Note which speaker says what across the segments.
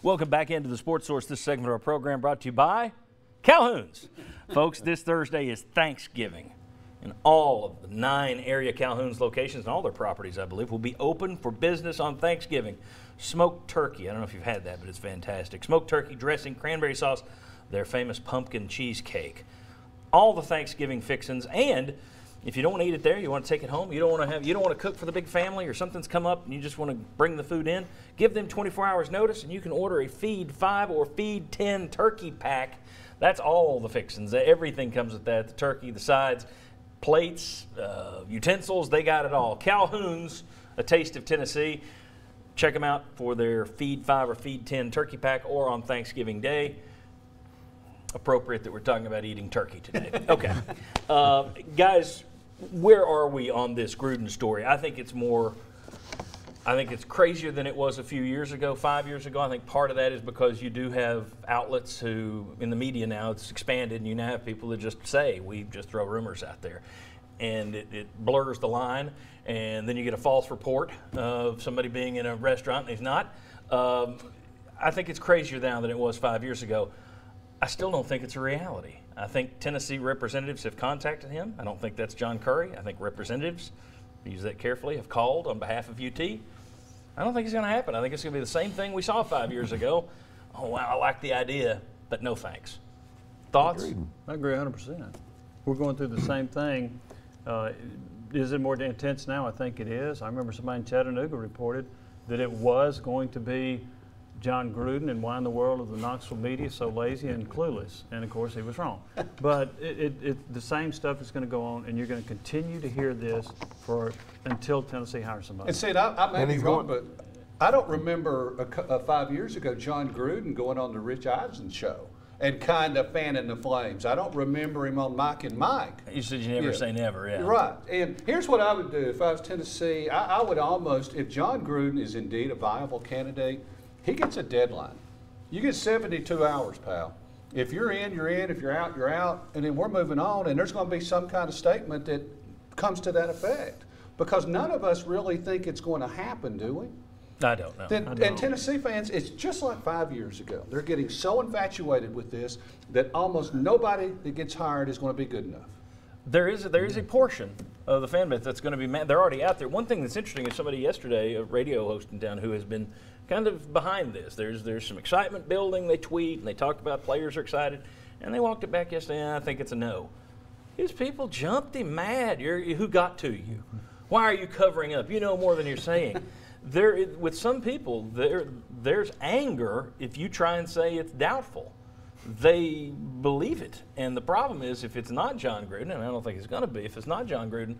Speaker 1: Welcome back into the Sports Source. This segment of our program brought to you by Calhoun's. Folks, this Thursday is Thanksgiving, and all of the 9 area Calhoun's locations and all their properties, I believe, will be open for business on Thanksgiving. Smoked turkey. I don't know if you've had that, but it's fantastic. Smoked turkey, dressing, cranberry sauce, their famous pumpkin cheesecake. All the Thanksgiving fixins, and if you don't want to eat it there, you want to take it home, you don't want to cook for the big family, or something's come up and you just want to bring the food in, give them 24 hours notice and you can order a Feed 5 or Feed 10 turkey pack. That's all the fixins. Everything comes with that. The turkey, the sides, plates, utensils, they got it all. Calhoun's, a taste of Tennessee. Check them out for their Feed 5 or Feed 10 turkey pack, or on Thanksgiving Day. Appropriate that we're talking about eating turkey today. Okay. Guys, where are we on this Gruden story? I think it's crazier than it was a few years ago, 5 years ago. I think part of that is because you do have outlets who, in the media now, it's expanded, and you now have people that just say, we just throw rumors out there. And it blurs the line, and then you get a false report of somebody being in a restaurant and he's not. I think it's crazier now than it was 5 years ago. I still don't think it's a reality. I think Tennessee representatives have contacted him. I don't think that's John Curry. I think representatives, use that carefully, have called on behalf of UT. I don't think it's going to happen. I think it's going to be the same thing we saw 5 years ago. Oh, wow, I like the idea, but no thanks. Thoughts?
Speaker 2: I agree 100%. We're going through the same thing. Is it more intense now? I think it is. I remember somebody in Chattanooga reported that it was going to be John Gruden, and why in the world is the Knoxville media so lazy and clueless? And of course he was wrong. But the same stuff is going to go on, and you're going to continue to hear this until Tennessee hires somebody.
Speaker 3: And see, I may be wrong, but I don't remember 5 years ago John Gruden going on the Rich Eisen show and kind of fanning the flames. I don't remember him on Mike and Mike.
Speaker 1: You said you never say never, yeah.
Speaker 3: Right. And here's what I would do if I was Tennessee. I would almost, if John Gruden is indeed a viable candidate, he gets a deadline. You get 72 hours, pal. If you're in, you're in. If you're out, you're out. And then we're moving on, and there's going to be some kind of statement that comes to that effect. Because none of us really think it's going to happen, do we?
Speaker 1: I don't know.
Speaker 3: And Tennessee fans, it's just like 5 years ago. They're getting so infatuated with this that almost nobody that gets hired is going to be good enough.
Speaker 1: There is a portion of the fan base that's going to be mad. They're already out there. One thing that's interesting is somebody yesterday, a radio host in town, who has been kind of behind this. There's some excitement building. They tweet and they talk about players are excited, and they walked it back yesterday. And I think it's a no. His people jumped him mad. Who got to you? Why are you covering up? You know more than you're saying. With some people, there's anger if you try and say it's doubtful. They believe it. And the problem is, if it's not John Gruden, and I don't think it's going to be, if it's not John Gruden,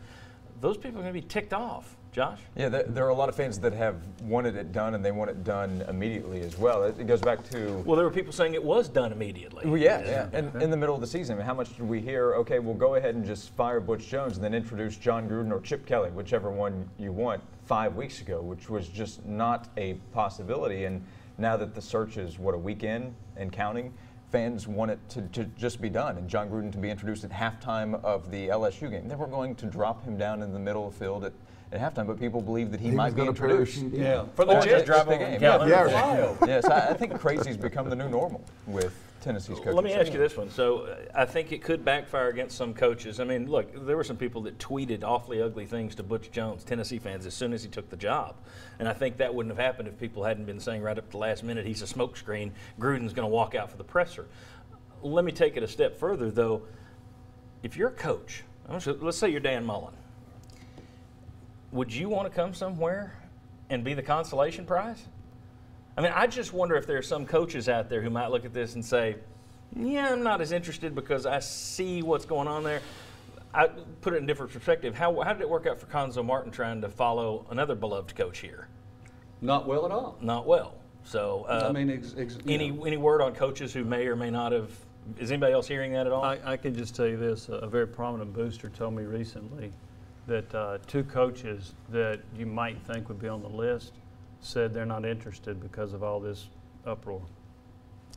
Speaker 1: those people are going to be ticked off. Josh?
Speaker 4: Yeah, there are a lot of fans that have wanted it done, and they want it done immediately as well. It goes back to...
Speaker 1: Well, there were people saying it was done immediately.
Speaker 4: Well, yeah. And in the middle of the season, I mean, how much did we hear, okay, we'll go ahead and just fire Butch Jones and then introduce John Gruden or Chip Kelly, whichever one you want, 5 weeks ago, which was just not a possibility. And now that the search is, a week in and counting, fans want it to just be done, and John Gruden to be introduced at halftime of the LSU game. They were going to drop him down in the middle of the field at halftime, but people believe that he might be introduced.
Speaker 3: Yeah,
Speaker 4: for the Jets drive the game.
Speaker 1: Yes,
Speaker 4: I think crazy's become the new normal with Tennessee's coaches.
Speaker 1: Let me ask you this one. So I think it could backfire against some coaches. I mean, look, there were some people that tweeted awfully ugly things to Butch Jones, Tennessee fans, as soon as he took the job. And I think that wouldn't have happened if people hadn't been saying right up to the last minute he's a smokescreen, Gruden's going to walk out for the presser. Let me take it a step further, though. If you're a coach, let's say you're Dan Mullen, would you want to come somewhere and be the consolation prize? I mean, I just wonder if there are some coaches out there who might look at this and say, yeah, I'm not as interested because I see what's going on there. I put it in a different perspective. How did it work out for Cuonzo Martin trying to follow another beloved coach here?
Speaker 3: Not well at all.
Speaker 1: Not well. So,
Speaker 3: I mean,
Speaker 1: any word on coaches who may or may not have? Is anybody else hearing that at all?
Speaker 2: I can just tell you this. A very prominent booster told me recently that 2 coaches that you might think would be on the list said they're not interested because of all this uproar.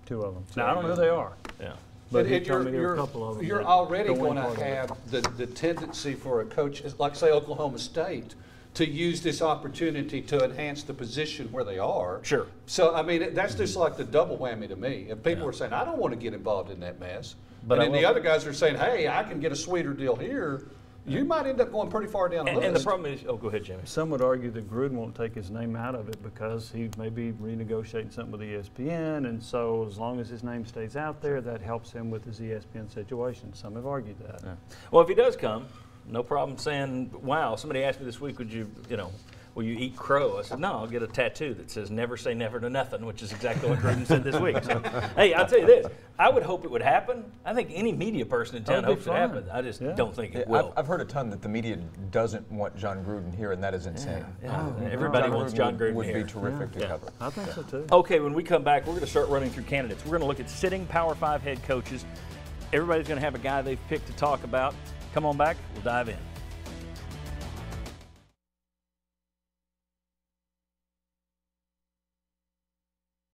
Speaker 2: 2 of them. Now, I don't know who they are.
Speaker 1: Yeah.
Speaker 2: But he told me there were a couple of them.
Speaker 3: You're already going to have the tendency for a coach, like say Oklahoma State, to use this opportunity to enhance the position where they are.
Speaker 1: Sure.
Speaker 3: So, I mean, that's just like the double whammy to me. If people are saying, I don't want to get involved in that mess,
Speaker 1: But
Speaker 3: and
Speaker 1: I
Speaker 3: then the
Speaker 1: will-
Speaker 3: other guys are saying, hey, I can get a sweeter deal here, you might end up going pretty far down the list.
Speaker 1: And the problem is, oh, go ahead, Jimmy.
Speaker 2: Some would argue that Gruden won't take his name out of it because he may be renegotiating something with ESPN, and so as long as his name stays out there, that helps him with his ESPN situation. Some have argued that.
Speaker 1: Yeah. Well, if he does come, no problem saying, wow, somebody asked me this week, will you eat crow? I said, no, I'll get a tattoo that says never say never to nothing, which is exactly what Gruden said this week. So, hey, I'll tell you this. I would hope it would happen. I think any media person in town
Speaker 2: That'd be
Speaker 1: hopes it
Speaker 2: fine.
Speaker 1: happens. I just
Speaker 2: Yeah.
Speaker 1: don't think it
Speaker 4: Yeah,
Speaker 1: will.
Speaker 4: I've heard a ton that the media doesn't want John Gruden here, and that is insane.
Speaker 1: Yeah, everybody wants John Gruden
Speaker 4: would
Speaker 1: here.
Speaker 4: be terrific to
Speaker 1: Yeah.
Speaker 4: cover.
Speaker 2: I think so too.
Speaker 1: Okay, when we come back, we're going to start running through candidates. We're going to look at sitting Power 5 head coaches. Everybody's going to have a guy they've picked to talk about. Come on back. We'll dive in.